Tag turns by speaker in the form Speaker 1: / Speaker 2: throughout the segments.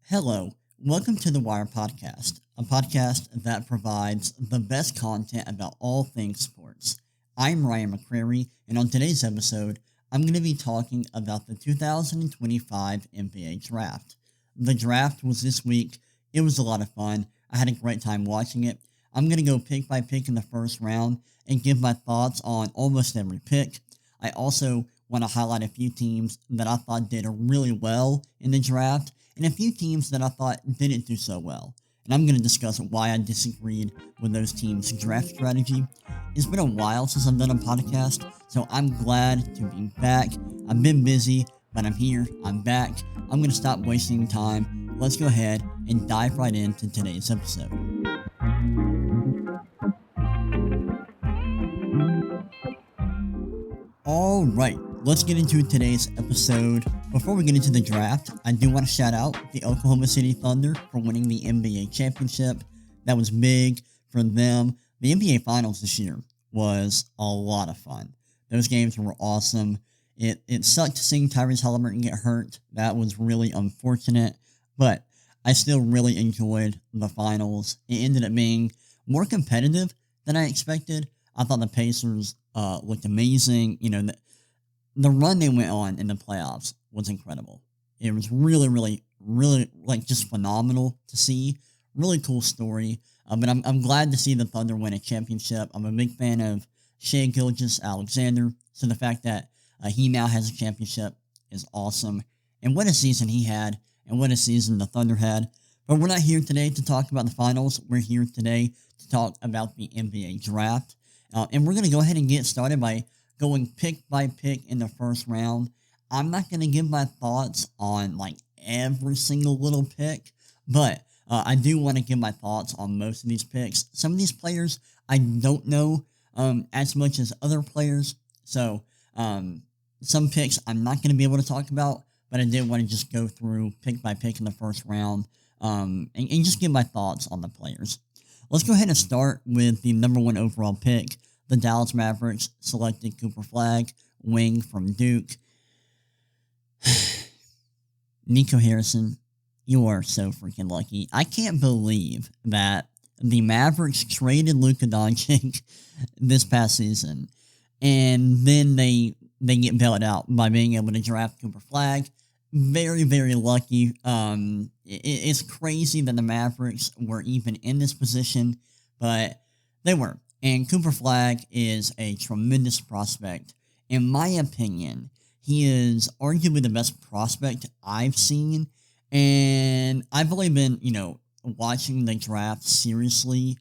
Speaker 1: Hello, welcome to the Wire Podcast, a podcast that provides the best content about all things sports. I'm Ryan McCrary, and on today's episode, I'm going to be talking about the 2025 NBA Draft. The draft was this week. It was a lot of fun. I had a great time watching it. I'm going to go pick by pick in the first round and give my thoughts on almost every pick. I also want to highlight a few teams that I thought did really well in the draft and a few teams that I thought didn't do so well. And I'm going to discuss why I disagreed with those teams' draft strategy. It's been a while since I've done a podcast, so I'm glad to be back. I've been busy, but I'm here. I'm back. I'm going to stop wasting time. Let's go ahead and dive right into today's episode. All right, let's get into today's episode. Before we get into the draft, I do want to shout out the Oklahoma City Thunder for winning the NBA championship. That was big for them. The NBA Finals this year was a lot of fun. Those games were awesome. It sucked seeing Tyrese Halliburton get hurt. That was really unfortunate, but I still really enjoyed the finals. It ended up being more competitive than I expected. I thought the Pacers looked amazing. You know, the run they went on in the playoffs was incredible. It was really, like, just phenomenal to see. Really cool story. But I'm glad to see the Thunder win a championship. I'm a big fan of Shai Gilgeous-Alexander, so the fact that he now has a championship is awesome. And what a season he had, and what a season the Thunder had. But we're not here today to talk about the finals. We're here today to talk about the NBA draft. And we're going to go ahead and get started by going pick by pick in the first round. I'm not going to give my thoughts on, like, every single little pick, but I do want to give my thoughts on most of these picks. Some of these players I don't know as much as other players, so some picks I'm not going to be able to talk about, but I did want to just go through pick by pick in the first round and just give my thoughts on the players. Let's go ahead and start with the number one overall pick. The Dallas Mavericks selected Cooper Flagg, wing from Duke. Nico Harrison, you are so freaking lucky. I can't believe that the Mavericks traded Luka Doncic this past season, and then they get bailed out by being able to draft Cooper Flagg. Very, very lucky. It's crazy that the Mavericks were even in this position, but they were. And Cooper Flagg is a tremendous prospect. In my opinion, he is arguably the best prospect I've seen. And I've only been, watching the draft seriously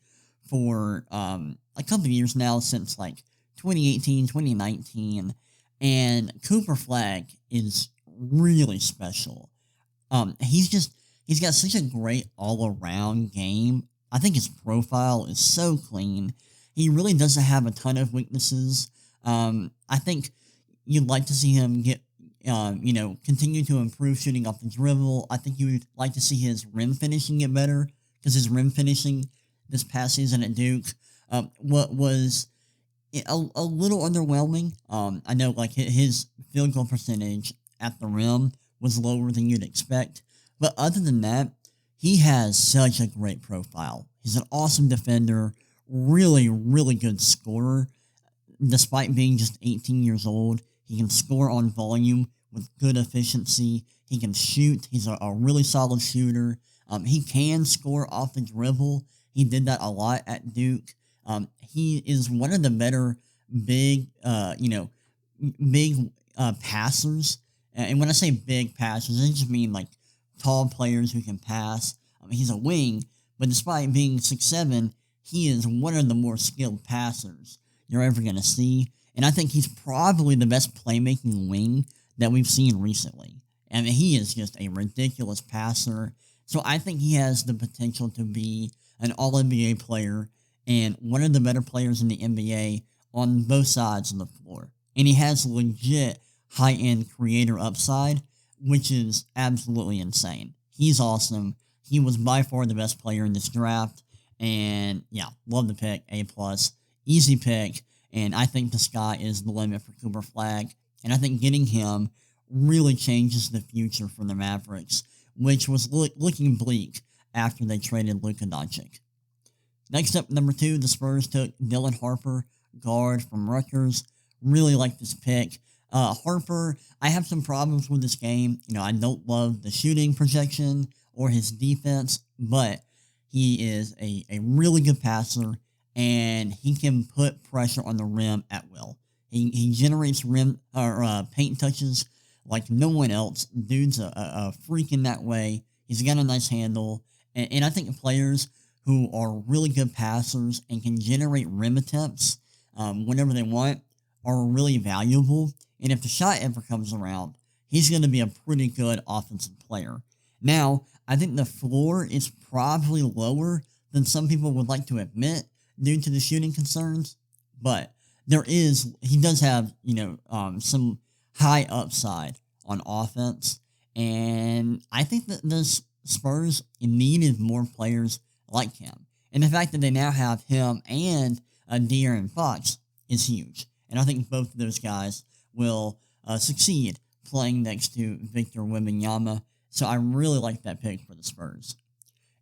Speaker 1: for a couple of years now, since like 2018, 2019. And Cooper Flagg is really special. He's got such a great all-around game. I think his profile is so clean. He really doesn't have a ton of weaknesses. I think you'd like to see him get, continue to improve shooting off the dribble. I think you would like to see his rim finishing get better, because his rim finishing this past season at Duke, what was a little underwhelming. I know, like, his field goal percentage at the rim was lower than you'd expect. But other than that, he has such a great profile. He's an awesome defender, really, really good scorer. Despite being just 18 years old, he can score on volume with good efficiency. He can shoot. He's a really solid shooter. He can score off the dribble. He did that a lot at Duke. He is one of the better big passers. And when I say big passers, I just mean, like, tall players who can pass. He's a wing, but despite being 6'7", he is one of the more skilled passers you're ever going to see. And I think he's probably the best playmaking wing that we've seen recently. I mean, he is just a ridiculous passer. So I think he has the potential to be an All-NBA player and one of the better players in the NBA on both sides of the floor. And he has legit high-end creator upside, which is absolutely insane. He's awesome. He was by far the best player in this draft. And yeah, love the pick. A+. Easy pick. And I think the sky is the limit for Cooper Flagg. And I think getting him really changes the future for the Mavericks. which was looking bleak after they traded Luka Doncic. Next up, number 2, the Spurs took Dylan Harper, guard from Rutgers. Really like this pick. Harper, I have some problems with this game. I don't love the shooting projection or his defense, but he is a really good passer, and he can put pressure on the rim at will. He generates rim or paint touches like no one else. Dude's a freak in that way. He's got a nice handle, and I think players who are really good passers and can generate rim attempts whenever they want are really valuable. And if the shot ever comes around, he's going to be a pretty good offensive player. Now, I think the floor is probably lower than some people would like to admit due to the shooting concerns, but he does have, some high upside on offense, and I think that the Spurs needed more players like him. And the fact that they now have him and De'Aaron Fox is huge. And I think both of those guys will succeed playing next to Victor Wembanyama. So I really like that pick for the Spurs.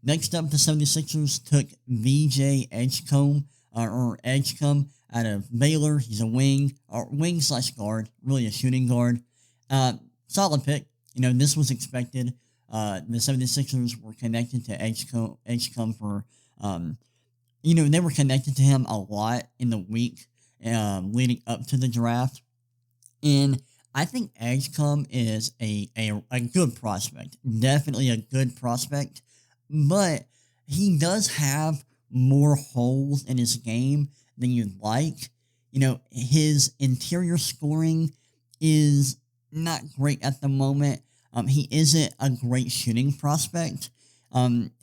Speaker 1: Next up, the 76ers took VJ Edgecombe out of Baylor. He's a wing/guard, really a shooting guard. Solid pick. This was expected. The 76ers were connected to Edgecombe for, they were connected to him a lot in the week leading up to the draft. And I think Edgecombe is a good prospect. Definitely a good prospect. But he does have more holes in his game than you'd like. His interior scoring is not great at the moment. He isn't a great shooting prospect.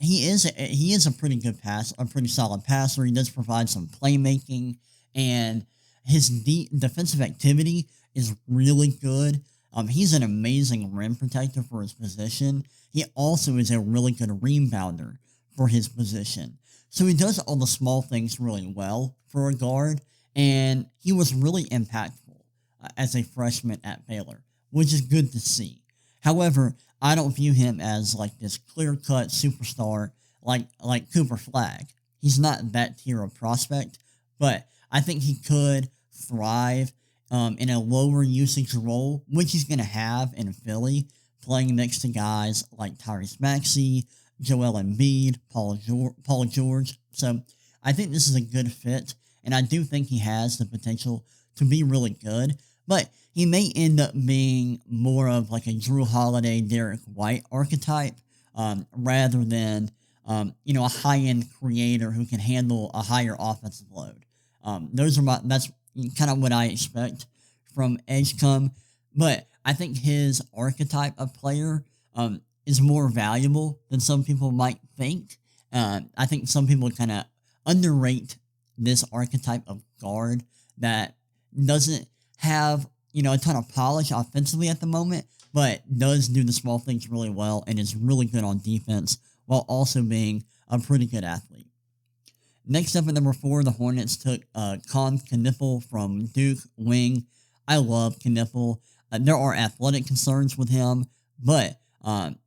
Speaker 1: He is a pretty good a pretty solid passer. He does provide some playmaking, and his defensive activity is really good. He's an amazing rim protector for his position. He also is a really good rebounder for his position. So he does all the small things really well for a guard, and he was really impactful as a freshman at Baylor, which is good to see. However, I don't view him as like this clear-cut superstar like Cooper Flagg. He's not that tier of prospect, but I think he could thrive in a lower usage role, which he's going to have in Philly, playing next to guys like Tyrese Maxey, Joel Embiid, Paul George. So I think this is a good fit, and I do think he has the potential to be really good, but he may end up being more of like a Drew Holiday, Derek White archetype, rather than, a high-end creator who can handle a higher offensive load. That's kind of what I expect from Edgecombe, but I think his archetype of player is more valuable than some people might think. I think some people kind of underrate this archetype of guard that doesn't have, a ton of polish offensively at the moment, but does do the small things really well and is really good on defense while also being a pretty good athlete. Next up at number 4, the Hornets took Con Kniffel from Duke, wing. I love Kniffel. There are athletic concerns with him, but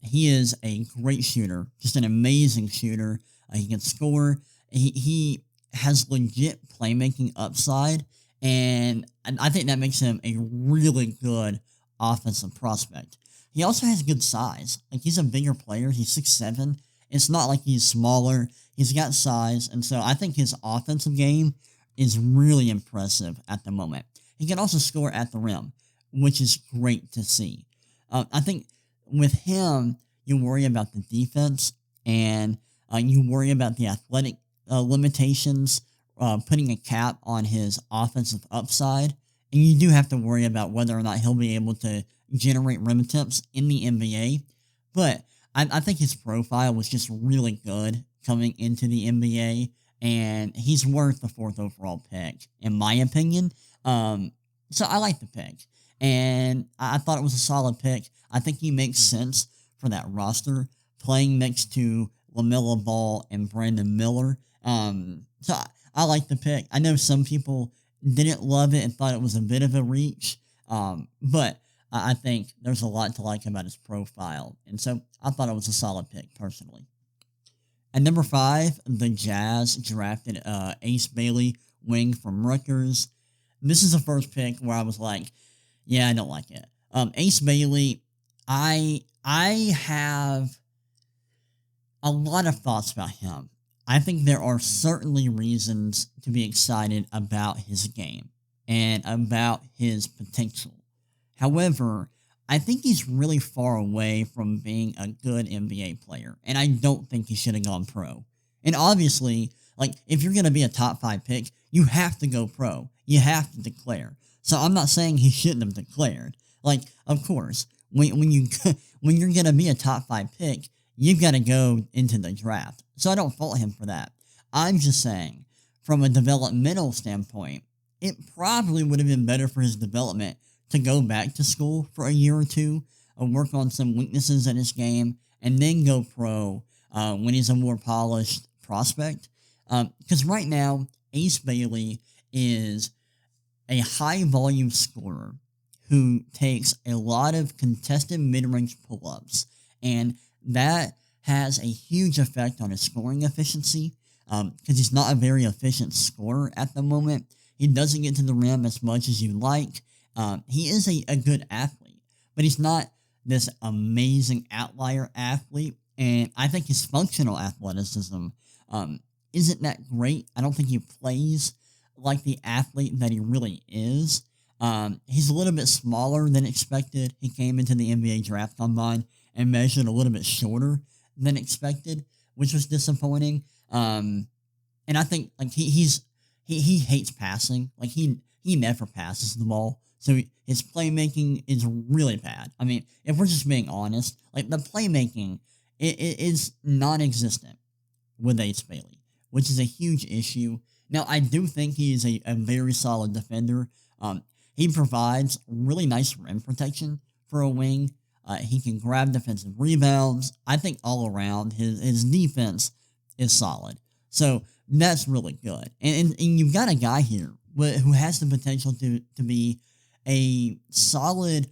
Speaker 1: he is a great shooter, just an amazing shooter. He can score. He has legit playmaking upside, and I think that makes him a really good offensive prospect. He also has good size. Like, he's a bigger player. He's 6'7". It's not like he's smaller. He's got size, and so I think his offensive game is really impressive at the moment. He can also score at the rim, which is great to see. I think with him, you worry about the defense, and you worry about the athletic limitations, putting a cap on his offensive upside, and you do have to worry about whether or not he'll be able to generate rim attempts in the NBA, but I think his profile was just really good coming into the NBA, and he's worth the 4th overall pick, in my opinion. So I like the pick, and I thought it was a solid pick. I think he makes sense for that roster, playing next to LaMelo Ball and Brandon Miller. So I like the pick. I know some people didn't love it and thought it was a bit of a reach, but I think there's a lot to like about his profile. And so I thought it was a solid pick, personally. At number 5, the Jazz drafted Ace Bailey, wing from Rutgers. This is the first pick where I was like, yeah, I don't like it. Ace Bailey, I have a lot of thoughts about him. I think there are certainly reasons to be excited about his game and about his potential. However, I think he's really far away from being a good NBA player, and I don't think he should have gone pro. And obviously, like, if you're going to be a top 5 pick, you have to go pro. You have to declare. So I'm not saying he shouldn't have declared. Like, of course, when you're going to be a top 5 pick, you've got to go into the draft. So I don't fault him for that. I'm just saying, from a developmental standpoint, it probably would have been better for his development to go back to school for a year or two, work on some weaknesses in his game, and then go pro when he's a more polished prospect. Because right now, Ace Bailey is a high-volume scorer who takes a lot of contested mid-range pull-ups, and that has a huge effect on his scoring efficiency because he's not a very efficient scorer at the moment. He doesn't get to the rim as much as you'd like. He is a good athlete, but he's not this amazing outlier athlete, and I think his functional athleticism isn't that great. I don't think he plays like the athlete that he really is. He's a little bit smaller than expected. He came into the NBA draft combine and measured a little bit shorter than expected, which was disappointing. And I think like he hates passing. Like he never passes the ball. So his playmaking is really bad. I mean, if we're just being honest, like the playmaking it is non-existent with Ace Bailey, which is a huge issue. Now, I do think he is a very solid defender. He provides really nice rim protection for a wing. He can grab defensive rebounds. I think all around, his defense is solid. So that's really good. And you've got a guy here who has the potential to be a solid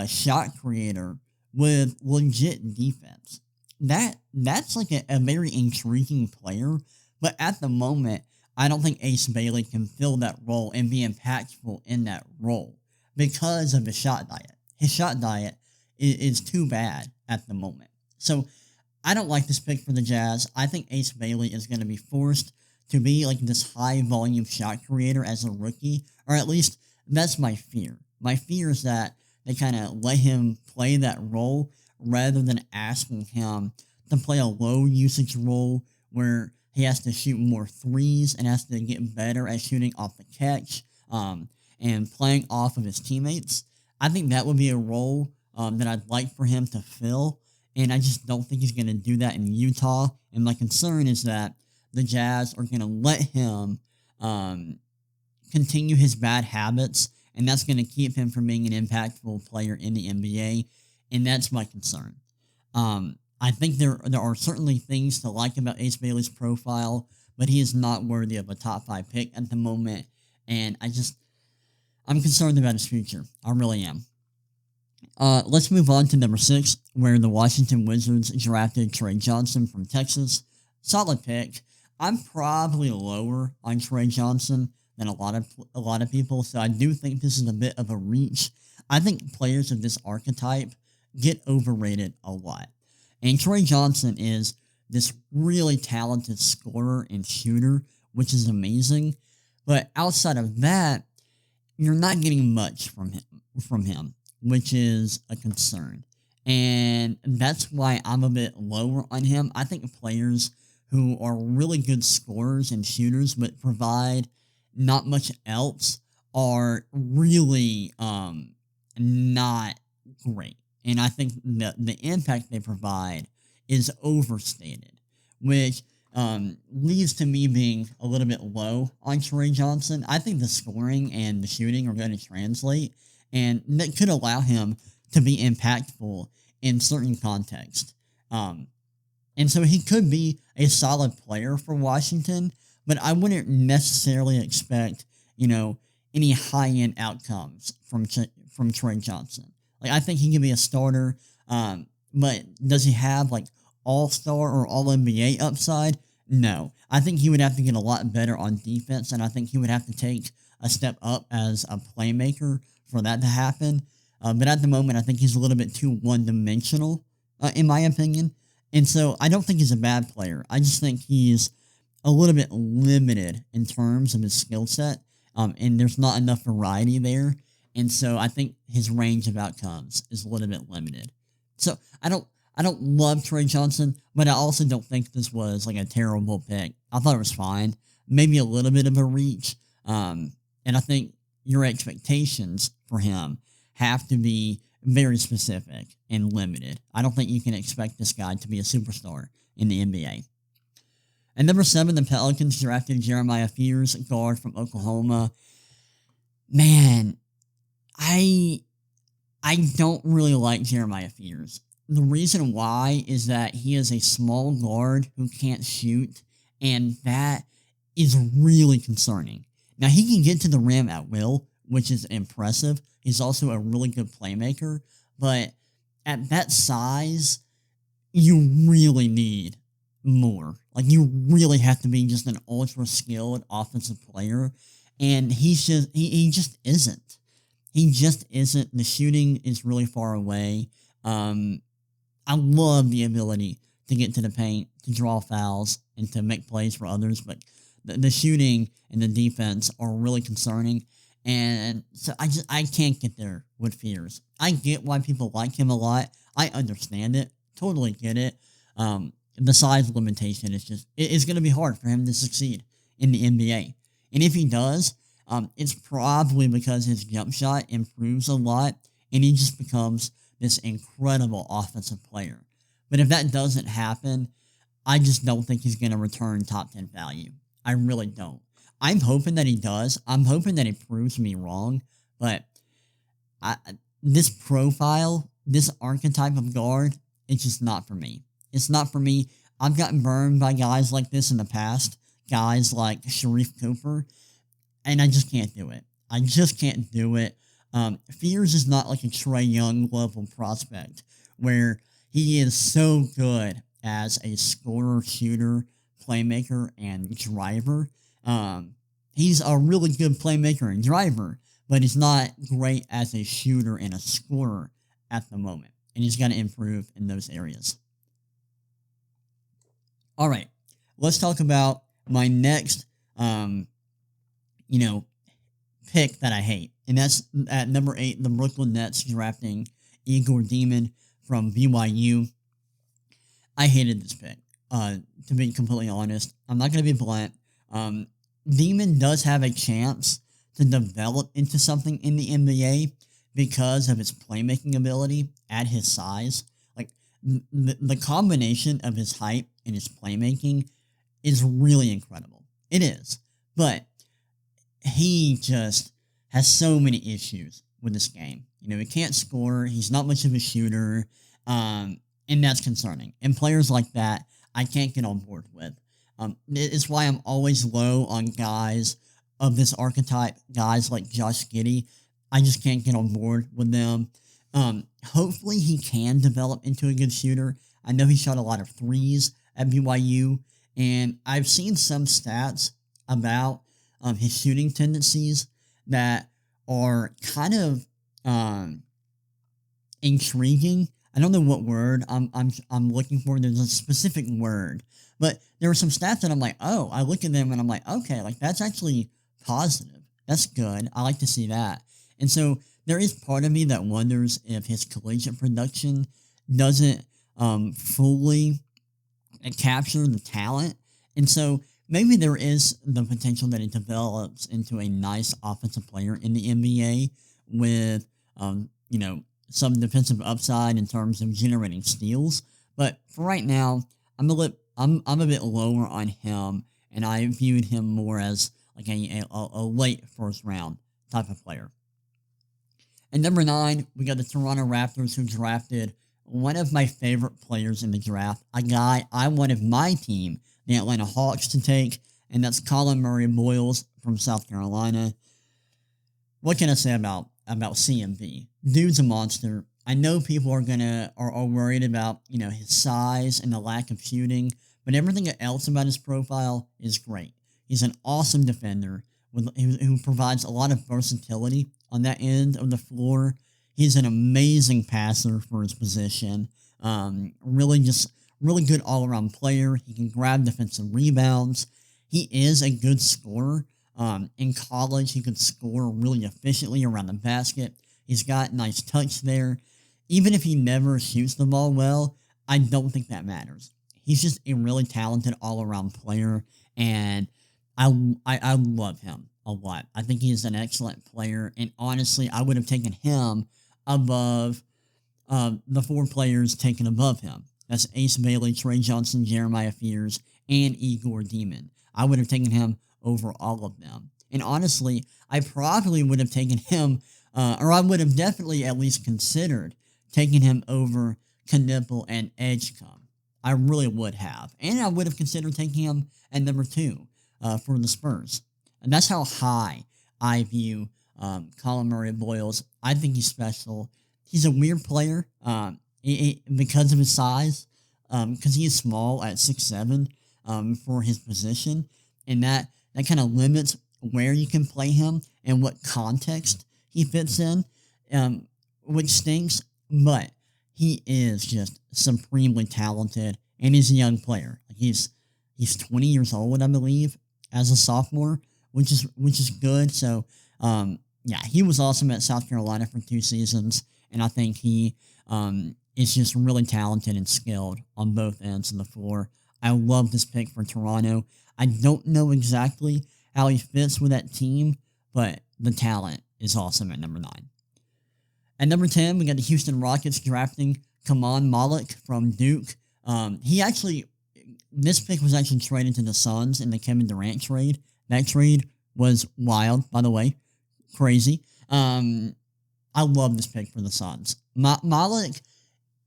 Speaker 1: shot creator with legit defense. That's like a very intriguing player. But at the moment, I don't think Ace Bailey can fill that role and be impactful in that role because of his shot diet. His shot diet is too bad at the moment. So I don't like this pick for the Jazz. I think Ace Bailey is going to be forced to be like this high-volume shot creator as a rookie, or at least that's my fear. My fear is that they kind of let him play that role rather than asking him to play a low-usage role where he has to shoot more threes and has to get better at shooting off the catch and playing off of his teammates. I think that would be a role that I'd like for him to fill, and I just don't think he's going to do that in Utah. And my concern is that the Jazz are going to let him continue his bad habits, and that's going to keep him from being an impactful player in the NBA, and that's my concern. I think there are certainly things to like about Ace Bailey's profile, but he is not worthy of a top 5 pick at the moment, and I'm concerned about his future. I really am. Let's move on to number 6, where the Washington Wizards drafted Trey Johnson from Texas. Solid pick. I'm probably lower on Trey Johnson than a lot of people, so I do think this is a bit of a reach. I think players of this archetype get overrated a lot. And Trey Johnson is this really talented scorer and shooter, which is amazing. But outside of that, you're not getting much from him, which is a concern. And that's why I'm a bit lower on him. I think players who are really good scorers and shooters but provide not much else are really not great. And I think the impact they provide is overstated, which leads to me being a little bit low on Trey Johnson. I think the scoring and the shooting are going to translate, and that could allow him to be impactful in certain contexts. And so he could be a solid player for Washington, but I wouldn't necessarily expect, any high-end outcomes from Trey Johnson. Like, I think he can be a starter, but does he have, like, all-star or all-NBA upside? No. I think he would have to get a lot better on defense, and I think he would have to take a step up as a playmaker for that to happen. But at the moment, I think he's a little bit too one-dimensional, in my opinion. And so I don't think he's a bad player. I just think he's a little bit limited in terms of his skill set, and there's not enough variety there. And so I think his range of outcomes is a little bit limited. So I don't love Trey Johnson, but I also don't think this was like a terrible pick. I thought it was fine. Maybe a little bit of a reach. And I think your expectations for him have to be very specific and limited. I don't think you can expect this guy to be a superstar in the NBA. At number 7, the Pelicans drafted Jeremiah Fears, guard from Oklahoma. Man, I don't really like Jeremiah Fears. The reason why is that he is a small guard who can't shoot, and that is really concerning. Now, he can get to the rim at will, which is impressive. He's also a really good playmaker, but at that size, you really need more. Like, you really have to be just an ultra-skilled offensive player, and he just isn't. He just isn't. The shooting is really far away. I love the ability to get to the paint, to draw fouls, and to make plays for others, but the shooting and the defense are really concerning, and so I can't get there with Fears. I get why people like him a lot. I understand it. Totally get it. The size limitation is just, it's going to be hard for him to succeed in the NBA. And if he does, it's probably because his jump shot improves a lot, and he just becomes this incredible offensive player. But if that doesn't happen, I just don't think he's going to return top 10 value. I really don't. I'm hoping that he does. I'm hoping that he proves me wrong. But this profile, this archetype of guard, it's just not for me. It's not for me. I've gotten burned by guys like this in the past. Guys like Sharif Cooper. And I just can't do it. I just can't do it. Fears is not like a Trae Young level prospect where he is so good as a scorer, shooter, playmaker, and driver. He's a really good playmaker and driver, but he's not great as a shooter and a scorer at the moment. And he's got to improve in those areas. All right, let's talk about my next, pick that I hate. And that's at number 8, the Brooklyn Nets drafting Igor Demon from BYU. I hated this pick, to be completely honest. I'm not going to be blunt. Demon does have a chance to develop into something in the NBA because of his playmaking ability at his size. Like, the combination of his height and his playmaking is really incredible. It is. But he just has so many issues with this game. He can't score. He's not much of a shooter. And that's concerning. And players like that, I can't get on board with. It's why I'm always low on guys of this archetype, guys like Josh Giddey. I just can't get on board with them. Hopefully he can develop into a good shooter. I know he shot a lot of threes at BYU, and I've seen some stats about his shooting tendencies that are kind of intriguing. I don't know what word I'm looking for. There's a specific word, but there were some stats that I'm like, oh, I look at them and I'm like, okay, like that's actually positive. That's good. I like to see that. And so there is part of me that wonders if his collegiate production doesn't fully capture the talent. And so maybe there is the potential that he develops into a nice offensive player in the NBA with, some defensive upside in terms of generating steals. But for right now, I'm a bit lower on him, and I viewed him more as like a late first round type of player. And number 9, we got the Toronto Raptors, who drafted one of my favorite players in the draft, a guy I wanted my team, the Atlanta Hawks, to take, and that's Colin Murray-Boyles from South Carolina. What can I say about CMB? dude's a monster. I know people are worried about his size and the lack of shooting, but everything else about his profile is great. He's an awesome defender who provides a lot of versatility on that end of the floor. He's an amazing passer for his position. Really good all around player. He can grab defensive rebounds. He is a good scorer. In college, he could score really efficiently around the basket. He's got nice touch there. Even if he never shoots the ball well, I don't think that matters. He's just a really talented all-around player, and I love him a lot. I think he is an excellent player, and honestly, I would have taken him above the four players taken above him. That's Ace Bailey, Trey Johnson, Jeremiah Fears, and Igor Demon. I would have taken him over all of them. And honestly, I probably would have taken him, or I would have definitely at least considered taking him over Knipple and Edgecombe. I really would have. And I would have considered taking him at number 2 for the Spurs. And that's how high I view Colin Murray-Boyles. I think he's special. He's a weird player because of his size, because he is small at 6'7", for his position. And that kind of limits where you can play him and what context he fits in, which stinks. But he is just supremely talented, and he's a young player. He's 20 years old, I believe, as a sophomore, which is good. So, he was awesome at South Carolina for 2 seasons, and I think he is just really talented and skilled on both ends of the floor. I love this pick for Toronto. I don't know exactly how he fits with that team, but the talent is awesome at number 9. At number 10, we got the Houston Rockets drafting Kaman Malik from Duke. This pick was actually traded to the Suns in the Kevin Durant trade. That trade was wild, by the way. Crazy. I love this pick for the Suns. Malik,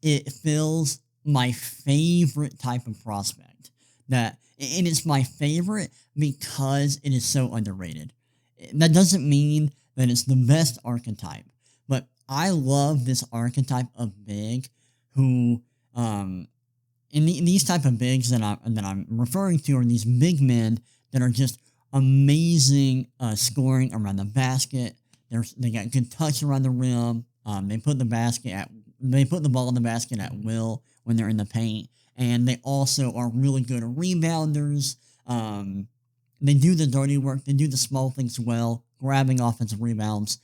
Speaker 1: it fills my favorite type of prospect. And it's my favorite because it is so underrated. That doesn't mean that it's the best archetype, but I love this archetype of big who, in these type of bigs that I'm referring to are these big men that are just amazing scoring around the basket. They got good touch around the rim. They put the ball in the basket at will when they're in the paint, and they also are really good rebounders. They do the dirty work. They do the small things well, grabbing offensive rebounds,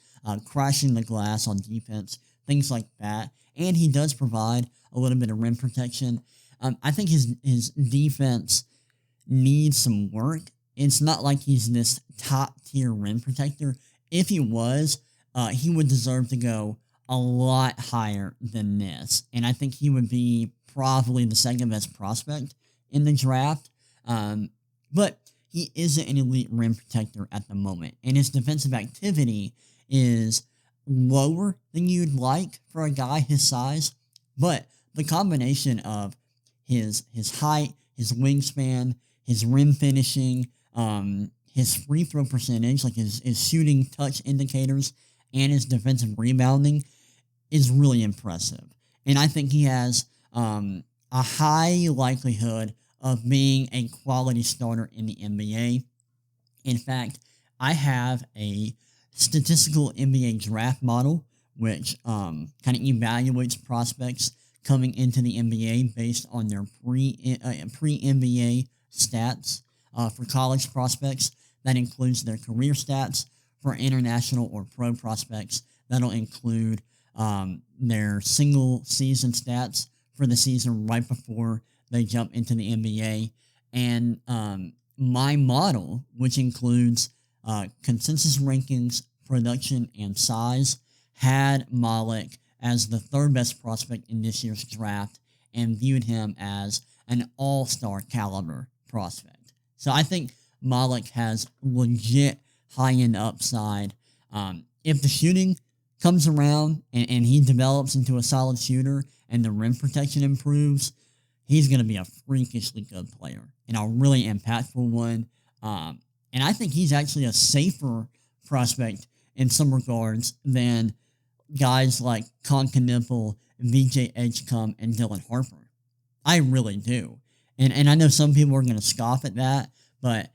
Speaker 1: crashing the glass on defense, things like that. And he does provide a little bit of rim protection. I think his defense needs some work. It's not like he's this top-tier rim protector. If he was, he would deserve to go a lot higher than this. And I think he would be probably the second best prospect in the draft. But he isn't an elite rim protector at the moment. And his defensive activity is lower than you'd like for a guy his size. But the combination of his height, his wingspan, his rim finishing, his free throw percentage, like his shooting touch indicators, and his defensive rebounding is really impressive. And I think he has a high likelihood of being a quality starter in the NBA. In fact, I have a statistical NBA draft model, which kind of evaluates prospects coming into the NBA based on their pre-NBA stats for college prospects. That includes their career stats. For international or pro prospects, that'll include their single season stats for the season right before they jump into the NBA. And my model, which includes consensus rankings, production, and size, had Malik as the third best prospect in this year's draft and viewed him as an all-star caliber prospect. So I think Malik has legit high-end upside. If the shooting comes around and he develops into a solid shooter and the rim protection improves, he's going to be a freakishly good player and a really impactful one. And I think he's actually a safer prospect in some regards than guys like Concanipple, VJ Edgecombe, and Dylan Harper. I really do. And I know some people are going to scoff at that, but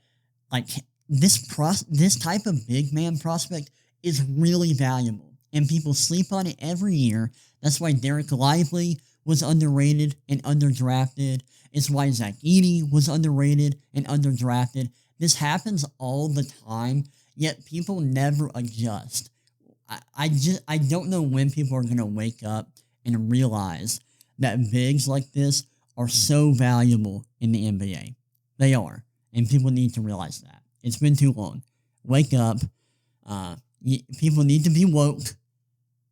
Speaker 1: like this type of big man prospect is really valuable, and people sleep on it every year. That's why Derek Lively was underrated and underdrafted. It's why Zach Edey was underrated and underdrafted. This happens all the time, yet people never adjust. I don't know when people are gonna wake up and realize that bigs like this are so valuable in the NBA. They are, and people need to realize that. It's been too long. Wake up. People need to be woke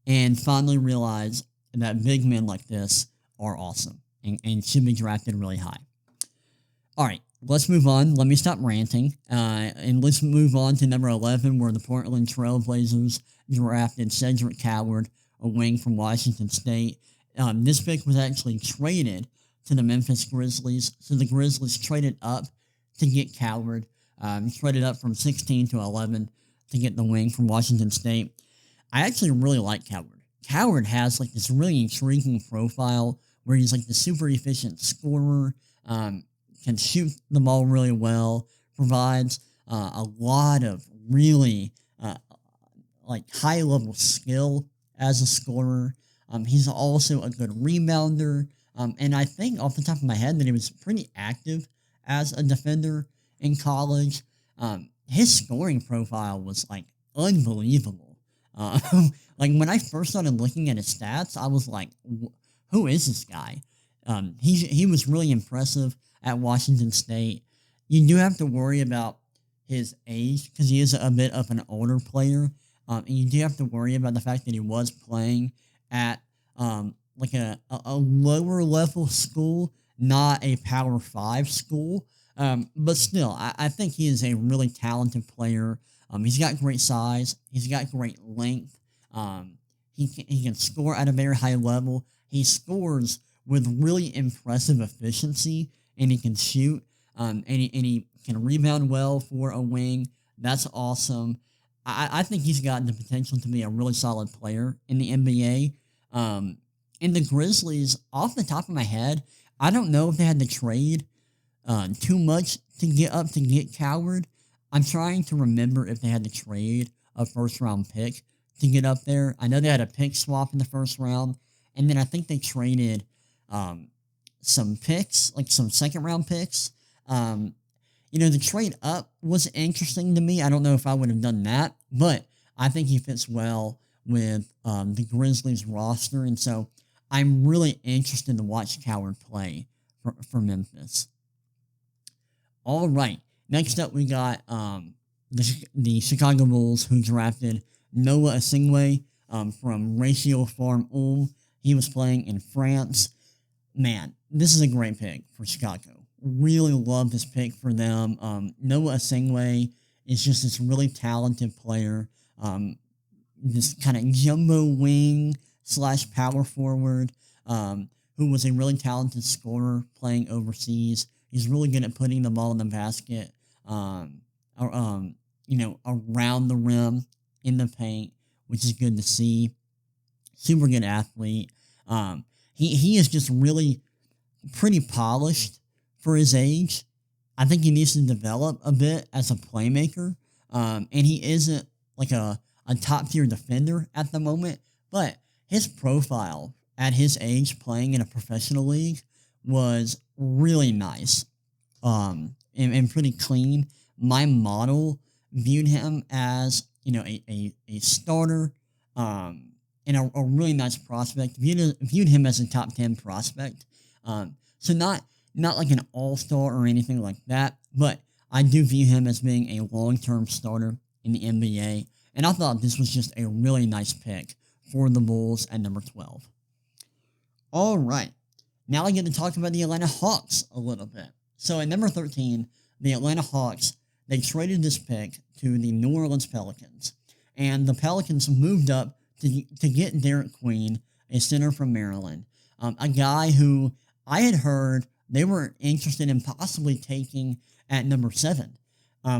Speaker 1: and finally realize that big men like this are awesome and should be drafted really high. All right, let's move on. Let me stop ranting. And let's move on to number 11, where the Portland Trail Blazers drafted Cedric Coward, a wing from Washington State. This pick was actually traded to the Memphis Grizzlies. So the Grizzlies traded up to get Coward, traded up from 16 to 11 to get the wing from Washington State. I actually really like Coward. Coward has like this really intriguing profile where he's like the super efficient scorer, can shoot the ball really well, provides a lot of really like high level skill as a scorer. He's also a good rebounder, and I think off the top of my head that he was pretty active as a defender in college. His scoring profile was like unbelievable. Like when I first started looking at his stats, I was like, who is this guy? He was really impressive at Washington State. You do have to worry about his age because he is a bit of an older player. And you do have to worry about the fact that he was playing at like a lower level school, not a Power 5 school. But still, I think he is a really talented player. He's got great size. He's got great length. He can score at a very high level. He scores with really impressive efficiency, and he can shoot. And he can rebound well for a wing. That's awesome. I think he's got the potential to be a really solid player in the NBA. In the Grizzlies, off the top of my head, I don't know if they had to trade too much to get Coward. I'm trying to remember if they had to trade a first-round pick to get up there. I know they had a pick swap in the first round, and then I think they traded some picks, like some second-round picks. The trade up was interesting to me. I don't know if I would have done that, but I think he fits well with the Grizzlies roster, and so I'm really interested to watch Coward play for Memphis. All right. Next up, we got the Chicago Bulls, who drafted Noah Asingwe from Ratio Farm Ulm. He was playing in France. Man, this is a great pick for Chicago. Really love this pick for them. Noah Asingwe is just this really talented player. This kind of jumbo wing / power forward who was a really talented scorer playing overseas. He's really good at putting the ball in the basket, around the rim in the paint, which is good to see. Super good athlete. He is just really pretty polished for his age. I think he needs to develop a bit as a playmaker. And he isn't like a top tier defender at the moment, but his profile at his age playing in a professional league was really nice, and pretty clean. My model viewed him as, a starter, and a really nice prospect. Viewed him as a top 10 prospect. So not like an all-star or anything like that, but I do view him as being a long-term starter in the NBA, and I thought this was just a really nice pick for the Bulls at number 12. All right. Now I get to talk about the Atlanta Hawks a little bit. So at number 13, the Atlanta Hawks, they traded this pick to the New Orleans Pelicans. And the Pelicans moved up to get Derek Queen, a center from Maryland, a guy who I had heard they were interested in possibly taking at number 7.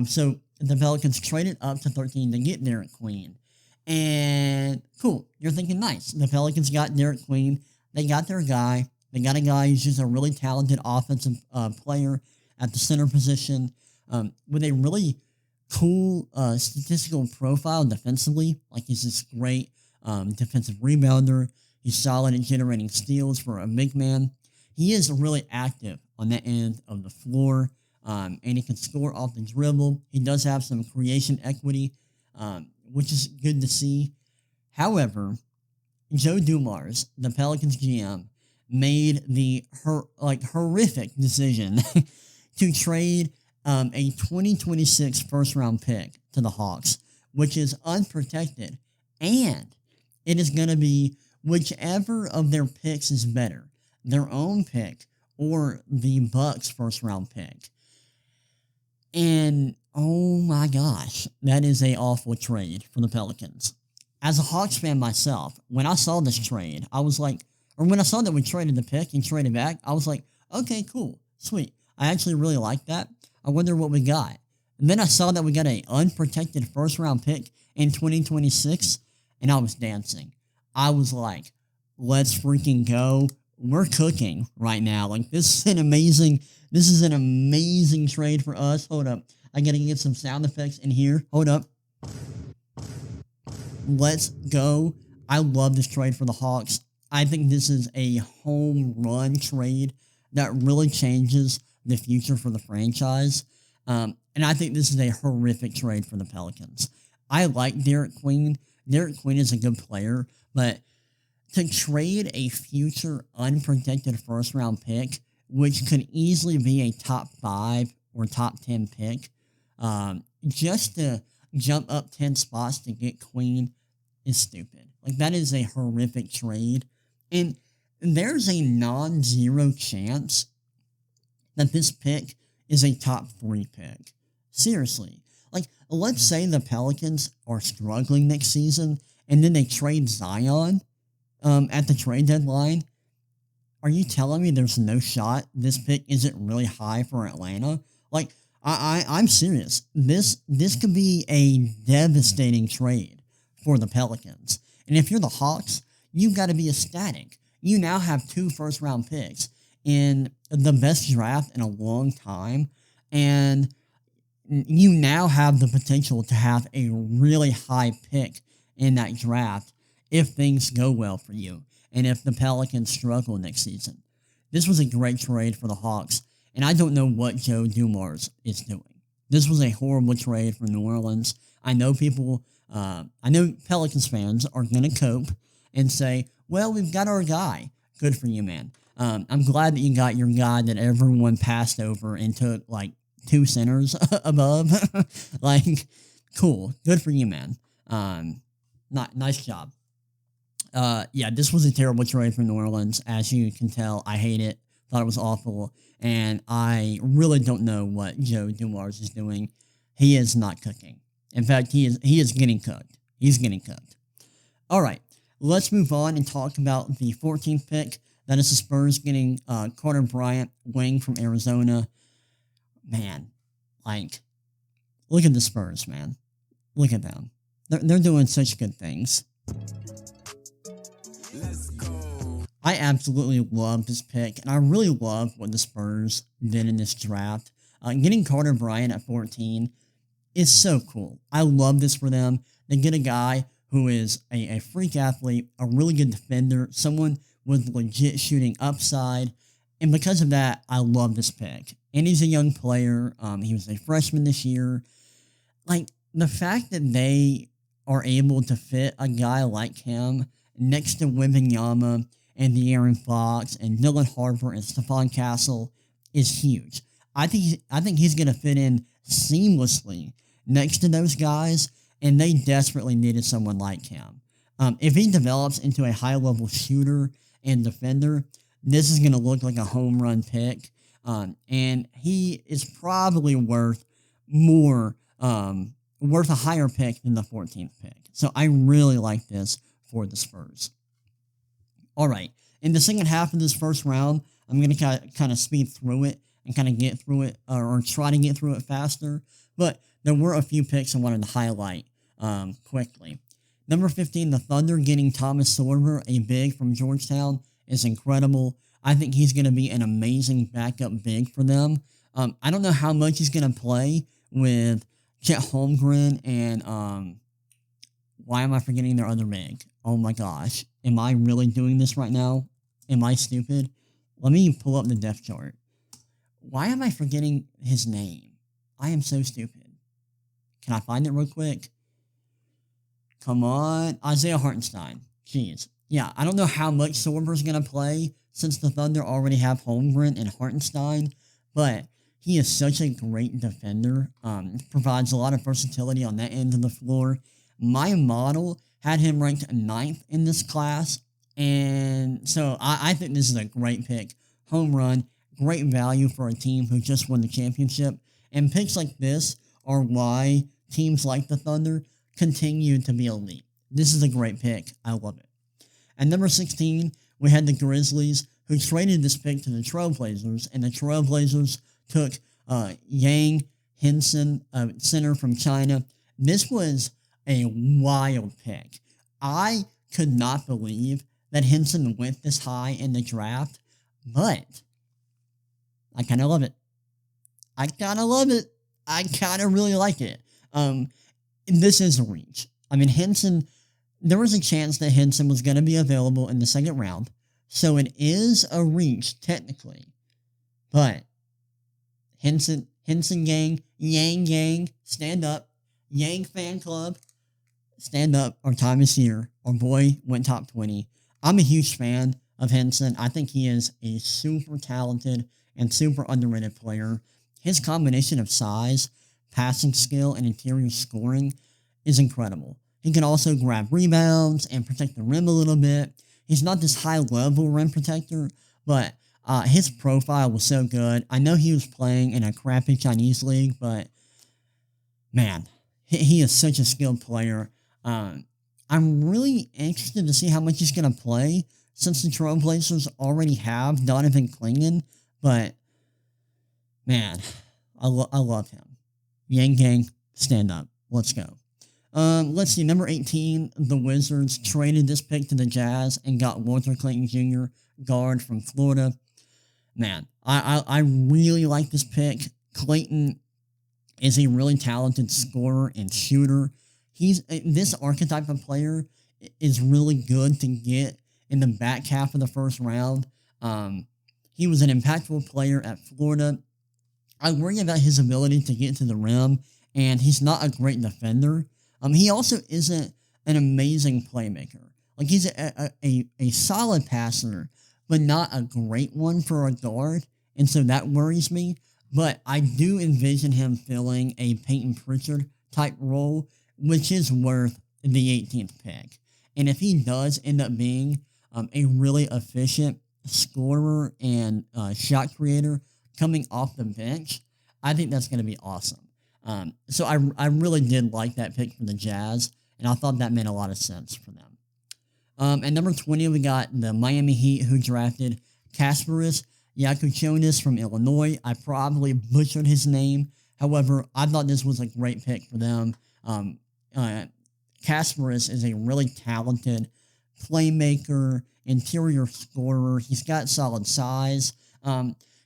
Speaker 1: So the Pelicans traded up to 13 to get Derek Queen. And cool, you're thinking nice. The Pelicans got Derek Queen. They got their guy. They got a guy who's just a really talented offensive player at the center position with a really cool statistical profile defensively. Like he's this great defensive rebounder. He's solid at generating steals for a big man. He is really active on that end of the floor, and he can score off the dribble. He does have some creation equity, which is good to see. However, Joe Dumars, the Pelicans GM, made the horrific decision to trade a 2026 first-round pick to the Hawks, which is unprotected, and it is going to be whichever of their picks is better, their own pick or the Bucks' first-round pick. And, oh my gosh, that is an awful trade for the Pelicans. As a Hawks fan myself, when I saw this trade, I was like, or when I saw that we traded the pick and traded back, I was like, okay, cool, sweet. I actually really like that. I wonder what we got. And then I saw that we got an unprotected first-round pick in 2026, and I was dancing. I was like, let's freaking go. We're cooking right now. Like, this is an amazing trade for us. Hold up. I gotta get some sound effects in here. Hold up. Let's go. I love this trade for the Hawks. I think this is a home run trade that really changes the future for the franchise. And I think this is a horrific trade for the Pelicans. I like Derek Queen. Derek Queen is a good player, but to trade a future unprotected first-round pick, which could easily be a top 5 or top 10 pick, just to jump up 10 spots to get Queen is stupid. Like, that is a horrific trade. And there's a non-zero chance that this pick is a top 3 pick. Seriously. Like, let's say the Pelicans are struggling next season, and then they trade Zion at the trade deadline. Are you telling me there's no shot this pick isn't really high for Atlanta? Like, I'm serious. This could be a devastating trade for the Pelicans. And if you're the Hawks, you've got to be ecstatic. You now have 2 first-round picks in the best draft in a long time, and you now have the potential to have a really high pick in that draft if things go well for you and if the Pelicans struggle next season. This was a great trade for the Hawks, and I don't know what Joe Dumars is doing. This was a horrible trade for New Orleans. I know Pelicans fans are going to cope and say, well, we've got our guy. Good for you, man. I'm glad that you got your guy that everyone passed over and took, like, 2 centers above. Like, cool. Good for you, man. Nice job. Yeah, this was a terrible trade for New Orleans. As you can tell, I hate it. Thought it was awful. And I really don't know what Joe Dumars is doing. He is not cooking. In fact, he is getting cooked. He's getting cooked. All right, let's move on and talk about the 14th pick. That is the Spurs getting Carter Bryant, wing from Arizona. Man, like, look at the Spurs, man. Look at them. They're doing such good things. Let's go. I absolutely love this pick, and I really love what the Spurs did in this draft. Getting Carter Bryant at 14 is so cool. I love this for them. They get a guy who is a freak athlete, a really good defender, someone with legit shooting upside, and because of that, I love this pick. And he's a young player. He was a freshman this year. Like, the fact that they are able to fit a guy like him next to Wembanyama and De'Aaron Fox and Dylan Harper and Stephon Castle is huge. I think he's going to fit in seamlessly next to those guys, and they desperately needed someone like him. If he develops into a high-level shooter and defender, this is going to look like a home run pick, and he is probably worth a higher pick than the 14th pick. So I really like this for the Spurs. All right, in the second half of this first round, I'm going to kind of speed through it and kind of get through it, or try to get through it faster, but there were a few picks I wanted to highlight quickly. Number 15, the Thunder getting Thomas Sorber, a big from Georgetown, is incredible. I think he's going to be an amazing backup big for them. I don't know how much he's going to play with Chet Holmgren and why am I forgetting their other big? Oh my gosh. Am I really doing this right now? Am I stupid? Let me pull up the depth chart. Why am I forgetting his name? I am so stupid. Can I find it real quick? Come on. Isaiah Hartenstein. Jeez. Yeah, I don't know how much Sorber's going to play since the Thunder already have Holmgren and Hartenstein, but he is such a great defender. Provides a lot of versatility on that end of the floor. My model had him ranked 9th in this class, and so I think this is a great pick. Home run, great value for a team who just won the championship, and picks like this are why teams like the Thunder continue to be elite. This is a great pick. I love it. At number 16, we had the Grizzlies, who traded this pick to the Trailblazers, and the Trailblazers took Yang Hansen, center from China. This was a wild pick. I could not believe that Hansen went this high in the draft, but I kind of love it. I kind of really like it. This is a reach. I mean, Hansen, there was a chance that Hansen was going to be available in the second round, so it is a reach technically. But Hansen gang, Yang gang, stand up. Yang fan club, stand up. Our time is here. Our boy went top 20. I'm a huge fan of Hansen. I think he is a super talented and super underrated player. His combination of size, passing skill, and interior scoring is incredible. He can also grab rebounds and protect the rim a little bit. He's not this high-level rim protector, but his profile was so good. I know he was playing in a crappy Chinese league, but man, he is such a skilled player. I'm really interested to see how much he's going to play since the Trailblazers already have Donovan Clingan, but man, I love him. Yang gang, stand up. Let's go. Let's see. Number 18, the Wizards traded this pick to the Jazz and got Walter Clayton Jr., guard from Florida. Man, I really like this pick. Clayton is a really talented scorer and shooter. This archetype of player is really good to get in the back half of the first round. He was an impactful player at Florida. I worry about his ability to get to the rim, and he's not a great defender. He also isn't an amazing playmaker. Like, he's a solid passer, but not a great one for a guard, and so that worries me. But I do envision him filling a Peyton Pritchard type role, which is worth the 18th pick. And if he does end up being a really efficient scorer and shot creator coming off the bench, I think that's going to be awesome. So I really did like that pick for the Jazz, and I thought that made a lot of sense for them. At number 20, we got the Miami Heat, who drafted Kasparis Yakuchonis from Illinois. I probably butchered his name. However, I thought this was a great pick for them. Kasparis is a really talented playmaker, interior scorer. He's got solid size.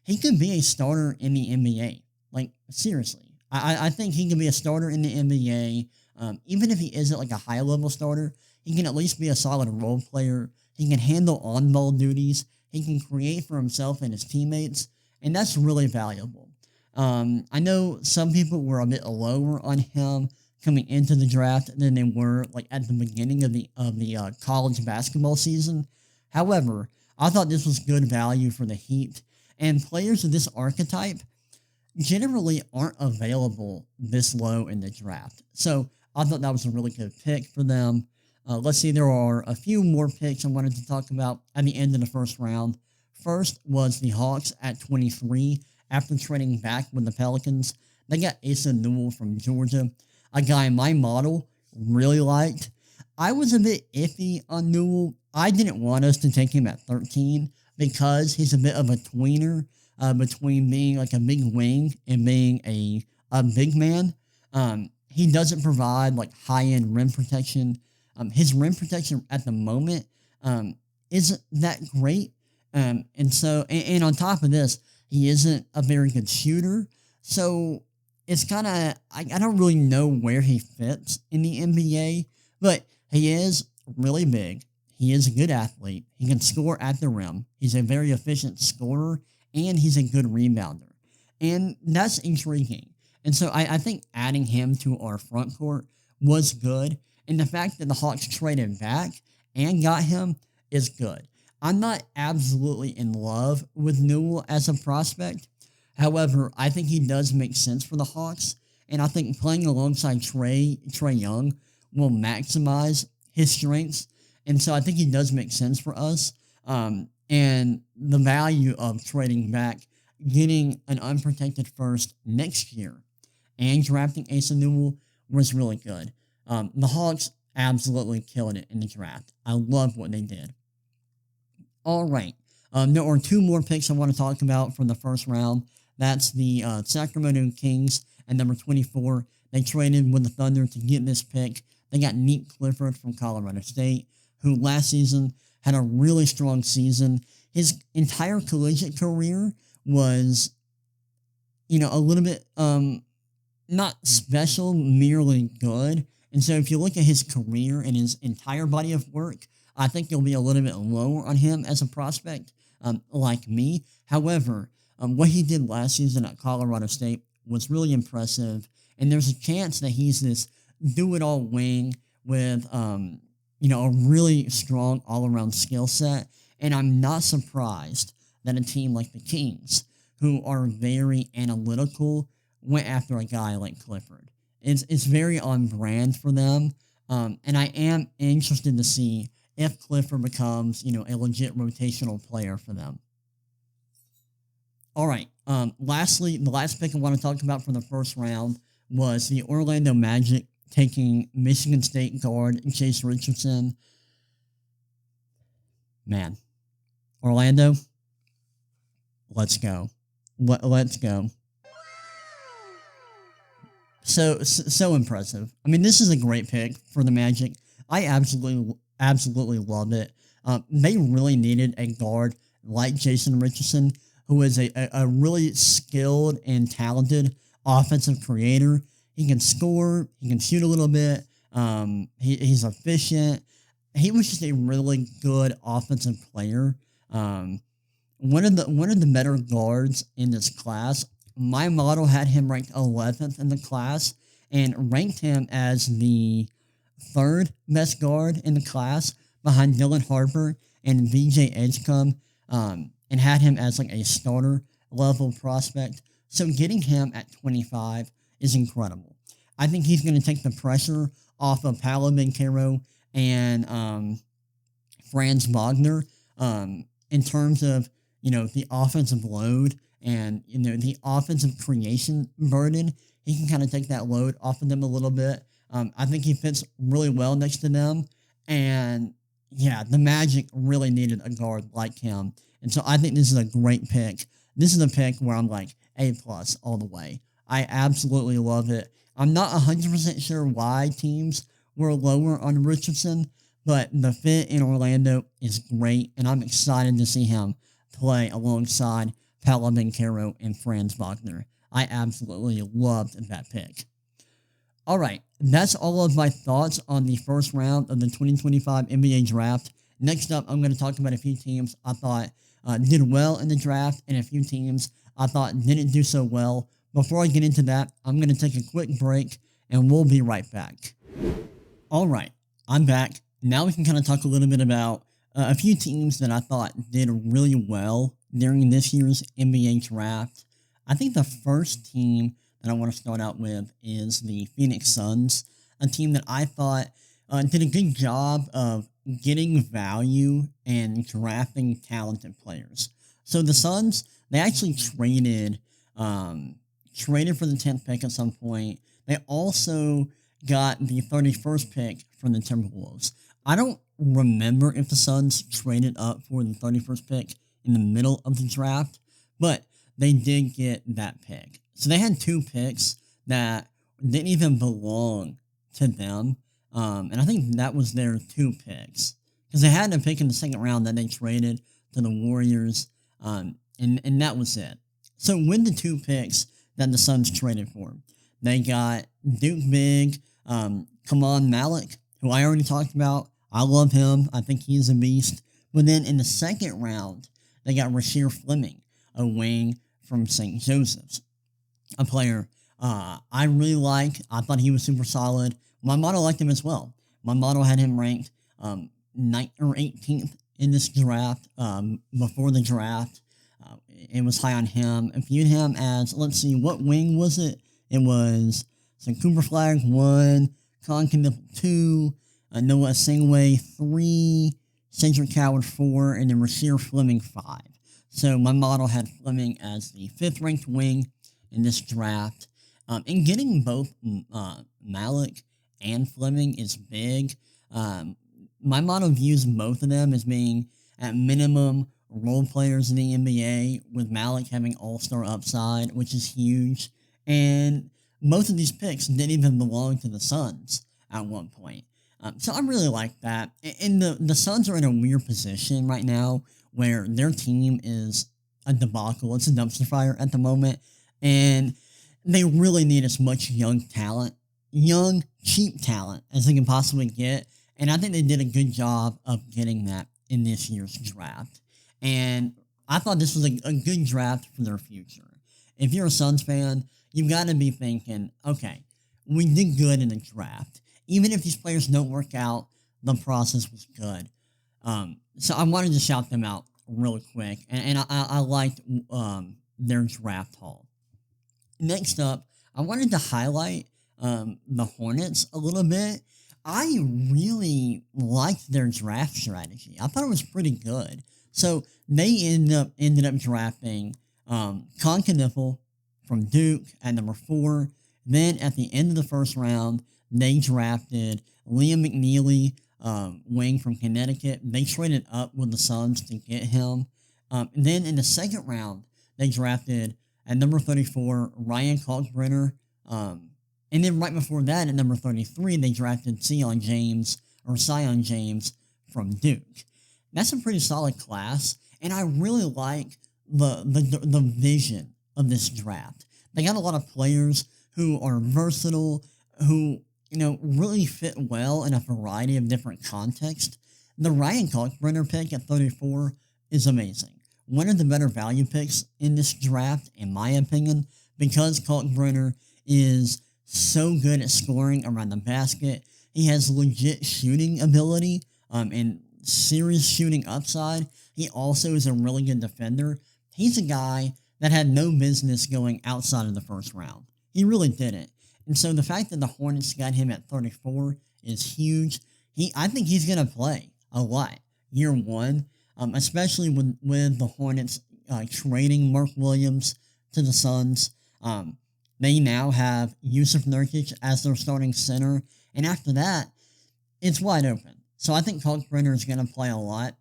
Speaker 1: He could be a starter in the NBA. Like, seriously. I think he can be a starter in the NBA. Even if he isn't like a high-level starter, he can at least be a solid role player. He can handle on-ball duties. He can create for himself and his teammates, and that's really valuable. I know some people were a bit lower on him coming into the draft than they were like at the beginning of the college basketball season. However, I thought this was good value for the Heat, and players of this archetype generally aren't available this low in the draft. So I thought that was a really good pick for them. Let's see, there are a few more picks I wanted to talk about at the end of the first round. First was the Hawks at 23 after trading back with the Pelicans. They got Asa Newell from Georgia, a guy my model really liked. I was a bit iffy on Newell. I didn't want us to take him at 13 because he's a bit of a tweener between being like a big wing and being a big man. He doesn't provide like high-end rim protection. His rim protection at the moment isn't that great. And on top of this, he isn't a very good shooter. So it's kind of, I don't really know where he fits in the NBA, but he is really big. He is a good athlete. He can score at the rim. He's a very efficient scorer, and he's a good rebounder. And that's intriguing. And so I think adding him to our front court was good. And the fact that the Hawks traded back and got him is good. I'm not absolutely in love with Newell as a prospect. However, I think he does make sense for the Hawks. And I think playing alongside Trae Young will maximize his strengths. And so I think he does make sense for us. And the value of trading back, getting an unprotected first next year, and drafting Asa Newell was really good. The Hawks absolutely killed it in the draft. I love what they did. All right. There are two more picks I want to talk about from the first round. That's the Sacramento Kings at number 24. They traded with the Thunder to get this pick. They got Nick Clifford from Colorado State, who last season had a really strong season. His entire collegiate career was, a little bit not special, merely good. And so if you look at his career and his entire body of work, I think you'll be a little bit lower on him as a prospect, like me. However, what he did last season at Colorado State was really impressive. And there's a chance that he's this do-it-all wing with, a really strong all-around skill set. And I'm not surprised that a team like the Kings, who are very analytical, went after a guy like Clifford. It's very on brand for them. And I am interested to see if Clifford becomes, a legit rotational player for them. All right. Lastly, the last pick I want to talk about from the first round was the Orlando Magic taking Michigan State guard Chase Richardson. Man, Orlando, let's go. Let's go. So impressive. I mean, this is a great pick for the Magic. I absolutely loved it. They really needed a guard like Jason Richardson, who is a really skilled and talented offensive creator. He can score. He can shoot a little bit. He's efficient. He was just a really good offensive player. One of the better guards in this class. My model had him ranked 11th in the class and ranked him as the third best guard in the class behind Dylan Harper and VJ Edgecombe, and had him as like a starter level prospect. So getting him at 25 is incredible. I think he's going to take the pressure off of Paolo Banchero and Franz Wagner in terms of, the offensive load and, the offensive creation burden. He can kind of take that load off of them a little bit. I think he fits really well next to them. And, yeah, the Magic really needed a guard like him. And so I think this is a great pick. This is a pick where I'm like A+ all the way. I absolutely love it. I'm not 100% sure why teams were lower on Richardson, but the fit in Orlando is great, and I'm excited to see him play alongside Paolo Banchero and Franz Wagner. I absolutely loved that pick. All right, that's all of my thoughts on the first round of the 2025 NBA Draft. Next up, I'm going to talk about a few teams I thought did well in the draft and a few teams I thought didn't do so well. Before I get into that, I'm going to take a quick break, and we'll be right back. All right, I'm back. Now we can kind of talk a little bit about a few teams that I thought did really well during this year's NBA Draft. I think the first team that I want to start out with is the Phoenix Suns, a team that I thought did a good job of getting value and drafting talented players. So the Suns, they actually traded for the 10th pick at some point. They also got the 31st pick from the Timberwolves. I don't remember if the Suns traded up for the 31st pick in the middle of the draft, but they did get that pick. So they had two picks that didn't even belong to them. And I think that was their 2 picks. Because they had a pick in the second round that they traded to the Warriors, and that was it. So with the 2 picks that the Suns traded for, they got Duke big, Kaman Malik, who I already talked about. I love him. I think he's a beast. But then in the second round, they got Rasheer Fleming, a wing from St. Joseph's, a player I really like. I thought he was super solid. My model liked him as well. My model had him ranked 9th or 18th in this draft. Before the draft, it was high on him. I viewed him as, let's see, what wing was it? It was Cooper Flagg 1, Con Kniffel 2, Noah Singway 3, Cedric Coward 4, and then Rasheer Fleming 5. So my model had Fleming as the 5th ranked wing in this draft. And getting both Malik and Fleming is big. My model views both of them as being, at minimum, role players in the NBA, with Malik having all-star upside, which is huge. And most of these picks didn't even belong to the Suns at one point. So I really like that. And the Suns are in a weird position right now where their team is a debacle. It's a dumpster fire at the moment. And they really need as much young, cheap talent as they can possibly get. And I think they did a good job of getting that in this year's draft. And I thought this was a good draft for their future. If you're a Suns fan, you've got to be thinking, okay, we did good in the draft. Even if these players don't work out, the process was good. So I wanted to shout them out real quick. And I liked their draft haul. Next up, I wanted to highlight the Hornets a little bit. I really liked their draft strategy. I thought it was pretty good. So they ended up drafting Con Kniffel from Duke at number 4. Then at the end of the first round, they drafted Liam McNeely, wing from Connecticut. They traded up with the Suns to get him. And then in the second round, they drafted at number 34 Ryan Kalkbrenner. And then right before that, at number 33, they drafted Zion James from Duke. That's a pretty solid class, and I really like the vision of this draft. They got a lot of players who are versatile, who really fit well in a variety of different contexts. The Ryan Kalkbrenner pick at 34 is amazing. One of the better value picks in this draft, in my opinion, because Kalkbrenner is so good at scoring around the basket. He has legit shooting ability and serious shooting upside. He also is a really good defender. He's a guy that had no business going outside of the first round. He really didn't. And so the fact that the Hornets got him at 34 is huge. I think he's going to play a lot year one, especially with the Hornets trading Mark Williams to the Suns. They now have Yusuf Nurkic as their starting center, and after that, it's wide open. So I think Kalkbrenner is going to play a lot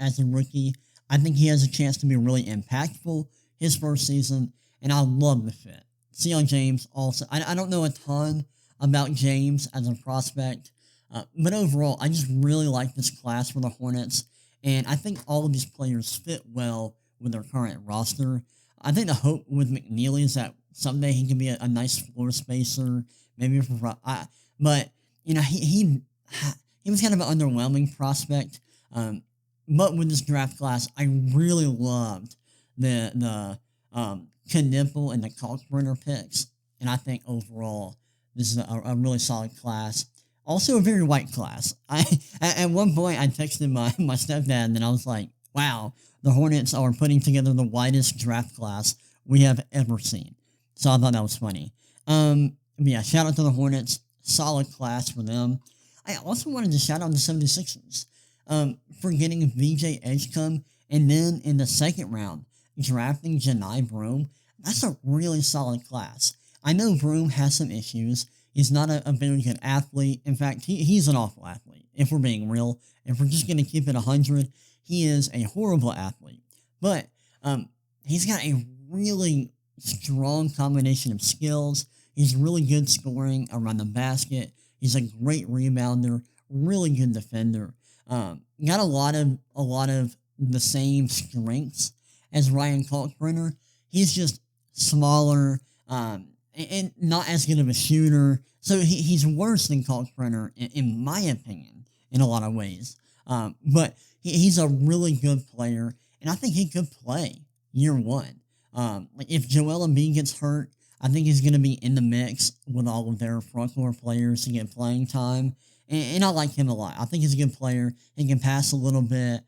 Speaker 1: as a rookie. I think he has a chance to be really impactful his first season, and I love the fit. Zion James also. I don't know a ton about James as a prospect, but overall, I just really like this class for the Hornets, and I think all of these players fit well with their current roster. I think the hope with McNeely is that someday he can be a nice floor spacer, maybe but he was kind of an underwhelming prospect. But with this draft class, I really loved the Kniffel and the Kalkbrenner picks, and I think overall this is a really solid class. Also a very white class. At one point I texted my stepdad and I was like, wow, the Hornets are putting together the whitest draft class we have ever seen. So I thought that was funny. Yeah, shout out to the Hornets. Solid class for them. I also wanted to shout out the 76ers for getting VJ Edgecombe, and then in the second round, drafting Janai Broome. That's a really solid class. I know Broome has some issues. He's not a very good athlete. In fact, he's an awful athlete, if we're being real. If we're just going to keep it 100, he is a horrible athlete. But he's got a really strong combination of skills. He's really good scoring around the basket. He's a great rebounder, really good defender. Got a lot of the same strengths as Ryan Kalkbrenner. He's just smaller, and not as good of a shooter. So he's worse than Kalkbrenner, in my opinion, in a lot of ways. But he's a really good player, and I think he could play year one. Like if Joel Embiid gets hurt, I think he's going to be in the mix with all of their frontcourt players to get playing time. And I like him a lot. I think he's a good player. He can pass a little bit.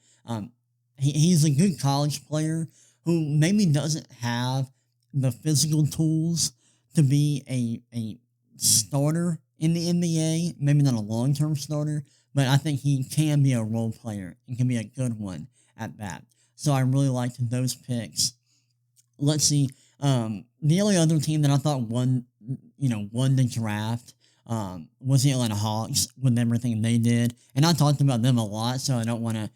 Speaker 1: He's a good college player who maybe doesn't have the physical tools to be a starter in the NBA. Maybe not a long-term starter, but I think he can be a role player and can be a good one at that. So I really liked those picks. Let's see. The only other team that I thought won the draft was the Atlanta Hawks with everything they did. And I talked about them a lot, so I don't want to,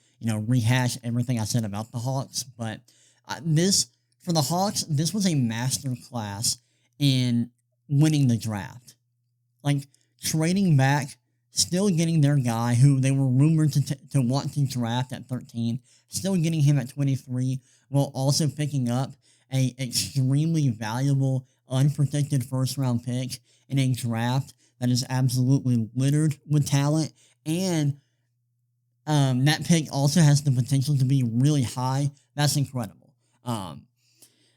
Speaker 1: rehash everything I said about the Hawks. But for the Hawks, this was a masterclass in winning the draft. Like, trading back, still getting their guy who they were rumored to want to draft at 13, still getting him at 23, while also picking up a extremely valuable, unprotected first-round pick in a draft that is absolutely littered with talent, and that pick also has the potential to be really high. That's incredible.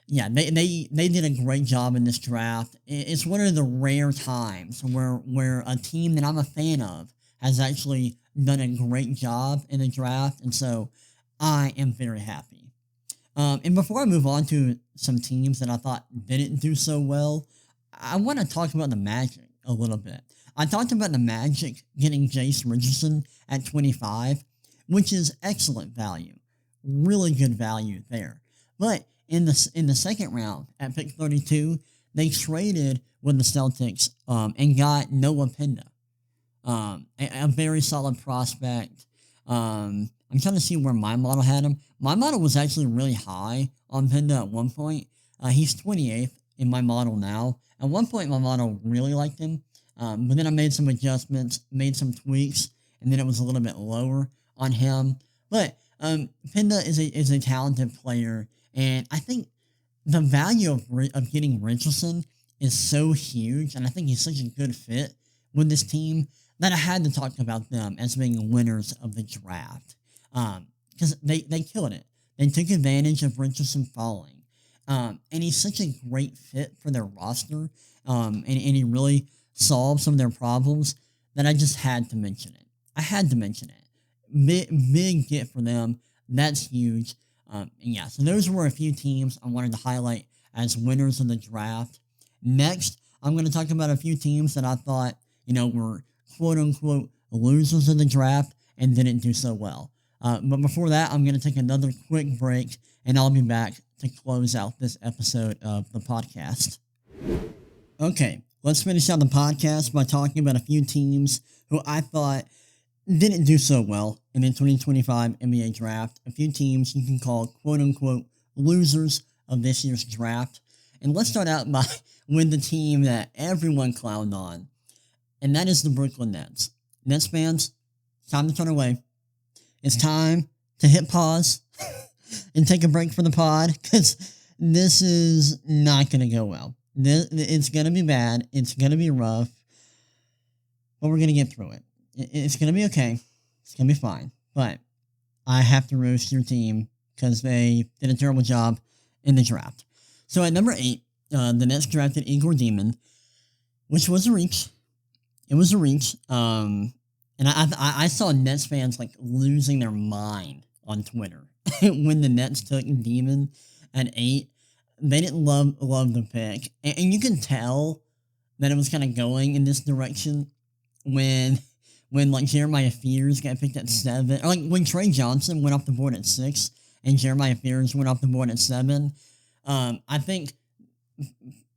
Speaker 1: Yeah, they did a great job in this draft. It's one of the rare times where a team that I'm a fan of has actually done a great job in the draft, and so I am very happy. And before I move on to some teams that I thought didn't do so well, I want to talk about the Magic a little bit. I talked about the Magic getting Jace Richardson at 25, which is excellent value. Really good value there. But in the second round, at pick 32, they traded with the Celtics and got Noah Pinda, a very solid prospect. I'm trying to see where my model had him. My model was actually really high on Pinda at one point. He's 28th in my model now. At one point, my model really liked him, but then I made some adjustments, made some tweaks, and then it was a little bit lower on him. But Pinda is a talented player, and I think the value of getting Richardson is so huge, and I think he's such a good fit with this team that I had to talk about them as being winners of the draft. Because they killed it. They took advantage of Richardson falling. And he's such a great fit for their roster. And he really solved some of their problems that I just had to mention it. I had to mention it. Big get for them. That's huge. And yeah, so those were a few teams I wanted to highlight as winners of the draft. Next, I'm going to talk about a few teams that I thought, were quote-unquote losers of the draft and didn't do so well. But before that, I'm going to take another quick break, and I'll be back to close out this episode of the podcast. Okay, let's finish out the podcast by talking about a few teams who I thought didn't do so well in the 2025 NBA draft. A few teams you can call quote-unquote losers of this year's draft. And let's start out with the team that everyone clowned on, and that is the Brooklyn Nets. Nets fans, time to turn away. It's time to hit pause and take a break from the pod, because this is not going to go well. It's going to be bad. It's going to be rough, but we're going to get through it. It's going to be okay. It's going to be fine. But I have to roast your team because they did a terrible job in the draft. So at number 8, the Nets drafted Igor Demon, which was a reach. It was a reach. And I saw Nets fans losing their mind on Twitter when the Nets took Demon at 8. They didn't love the pick, and you can tell that it was kind of going in this direction when Jeremiah Fears got picked at 7, or when Trey Johnson went off the board at 6 and Jeremiah Fears went off the board at 7. I think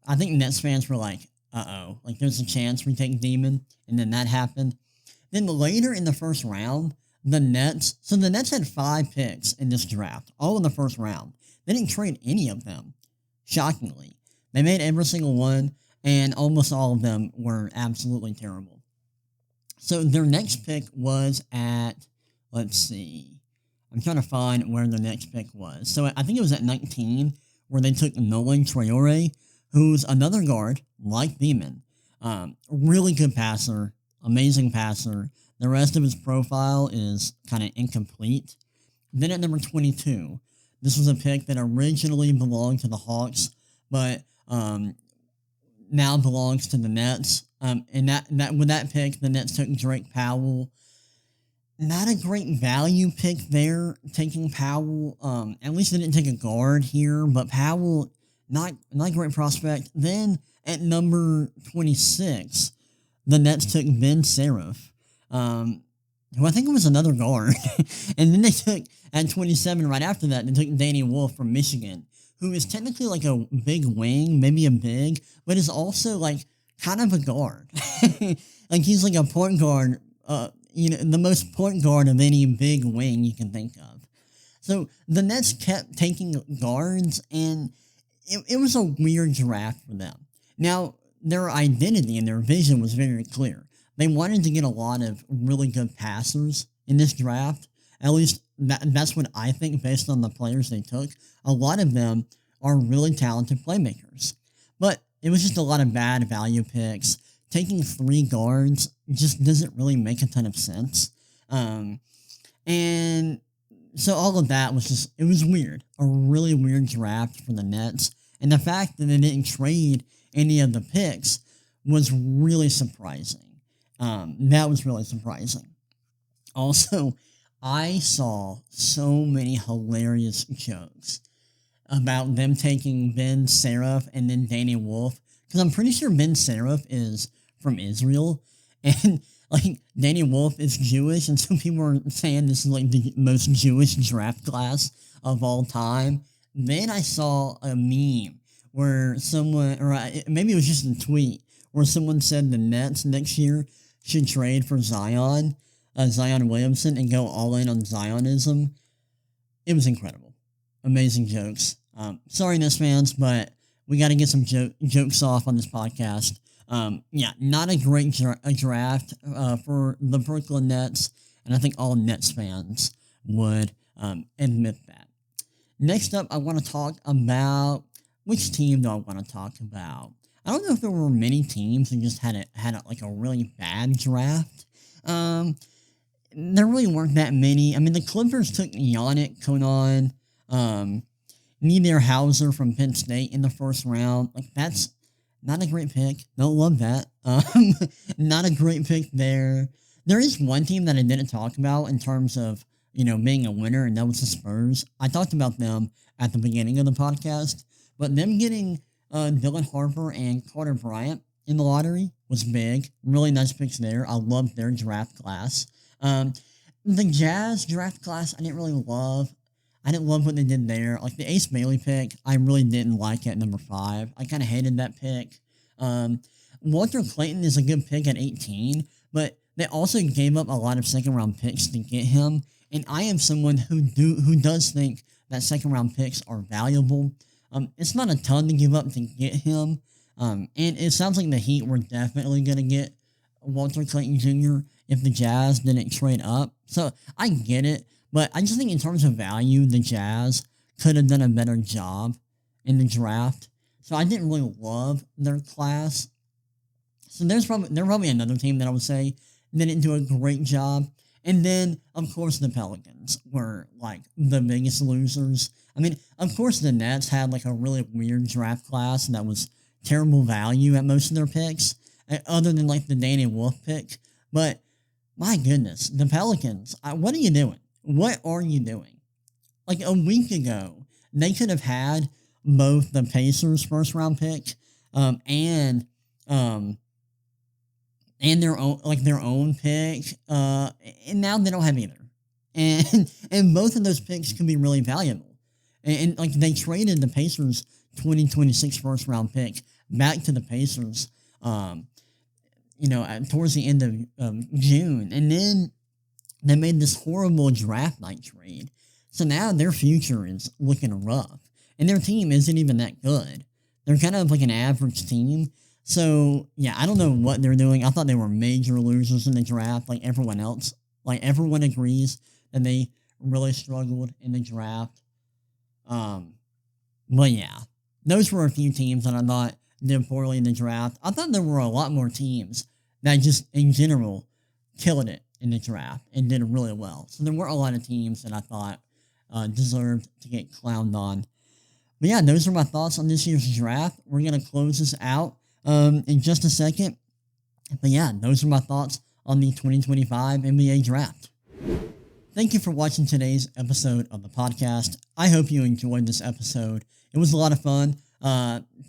Speaker 1: Nets fans were like, uh-oh, there's a chance we take Demon, and then that happened. Then later in the first round, the Nets had 5 picks in this draft, all in the first round. They didn't trade any of them, shockingly. They made every single one, and almost all of them were absolutely terrible. So their next pick was at, let's see, I'm trying to find where the next pick was. So I think it was at 19, where they took Nolan Traore, who's another guard, like Beeman. Really good passer, amazing passer. The rest of his profile is kind of incomplete. Then at number 22, this was a pick that originally belonged to the Hawks, but now belongs to the Nets. And that with that pick, the Nets took Drake Powell. Not a great value pick there, taking Powell. At least they didn't take a guard here, but Powell, not a great prospect. Then at number 26, the Nets took Ben Seraph, who I think was another guard. And then they took, at 27, right after that, they took Danny Wolf from Michigan, who is technically like a big wing, maybe a big, but is also like kind of a guard. Like he's like a point guard, the most point guard of any big wing you can think of. So the Nets kept taking guards, and it was a weird draft for them. Now, their identity and their vision was very clear. They wanted to get a lot of really good passers in this draft. At least that's what I think based on the players they took. A lot of them are really talented playmakers. But it was just a lot of bad value picks. Taking 3 guards just doesn't really make a ton of sense. And so all of that was it was weird. A really weird draft for the Nets. And the fact that they didn't trade any of the picks was really surprising. That was really surprising. Also, I saw so many hilarious jokes about them taking Ben Seraph and then Danny Wolf, because I'm pretty sure Ben Seraph is from Israel, and like Danny Wolf is Jewish, and some people are saying this is like the most Jewish draft class of all time. Then I saw a meme where someone, or maybe it was just a tweet, where someone said the Nets next year should trade for Zion Williamson, and go all in on Zionism. It was incredible. Amazing jokes. Sorry, Nets fans, but we got to get some jokes off on this podcast. Not a great draft for the Brooklyn Nets, and I think all Nets fans would admit that. Next up, I want to talk about, which team do I want to talk about? I don't know if there were many teams that just had a really bad draft. There really weren't that many. I mean, the Clippers took Yannick Konan, Nieder Hauser from Penn State in the first round. Like, that's not a great pick. Don't love that. Not a great pick there. There is one team that I didn't talk about in terms of, being a winner, and that was the Spurs. I talked about them at the beginning of the podcast, but them getting Dylan Harper and Carter Bryant in the lottery was big. Really nice picks there. I loved their draft class. The Jazz draft class, I didn't really love. I didn't love what they did there. Like the Ace Bailey pick, I really didn't like at number 5. I kind of hated that pick. Walter Clayton is a good pick at 18, but they also gave up a lot of second-round picks to get him. And I am someone who does think that second-round picks are valuable. It's not a ton to give up to get him. And it sounds like the Heat were definitely going to get Walter Clayton Jr. if the Jazz didn't trade up. So I get it, but I just think in terms of value, the Jazz could have done a better job in the draft. So I didn't really love their class. So there's probably another team that I would say didn't do a great job. And then, of course, the Pelicans were, like, the biggest losers. I mean, of course, the Nets had, like, a really weird draft class that was terrible value at most of their picks, other than, like, the Danny Wolf pick. But, my goodness, the Pelicans, what are you doing? What are you doing? Like, a week ago, they could have had both the Pacers' first-round pick and their own pick, and now they don't have either. And both of those picks could be really valuable. And like they traded the Pacers 2026 first round pick back to the Pacers, towards the end of June, and then they made this horrible draft night trade. So now their future is looking rough, and their team isn't even that good. They're kind of like an average team. So, yeah, I don't know what they're doing. I thought they were major losers in the draft, like everyone else. Like, everyone agrees that they really struggled in the draft. But yeah, those were a few teams that I thought did poorly in the draft. I thought there were a lot more teams that just, in general, killed it in the draft and did really well. So there weren't a lot of teams that I thought deserved to get clowned on. But yeah, those are my thoughts on this year's draft. We're going to close this out in just a second. But yeah, those are my thoughts on the 2025 NBA draft. Thank you for watching today's episode of the podcast. I hope you enjoyed this episode. It was a lot of fun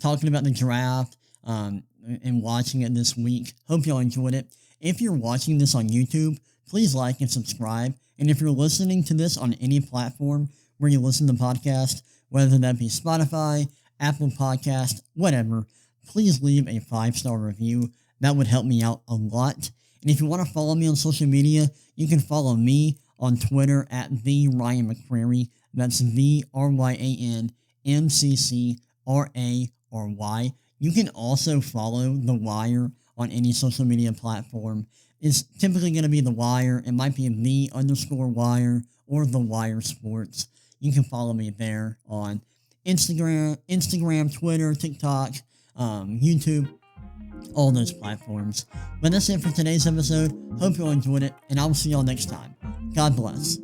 Speaker 1: talking about the draft and watching it this week. Hope y'all enjoyed it. If you're watching this on YouTube, please like and subscribe. And if you're listening to this on any platform where you listen to podcasts, whether that be Spotify, Apple Podcast, whatever, please leave a 5-star review. That would help me out a lot. And if you want to follow me on social media, you can follow me on Twitter at the Ryan McCrary. That's VRYANMCCRARY. You can also follow The Wire on any social media platform. It's typically going to be The Wire. It might be _Wire or The Wire Sports. You can follow me there on Instagram, Twitter, TikTok, YouTube, all those platforms. But that's it for today's episode. Hope you all enjoyed it, and I will see y'all next time. God bless.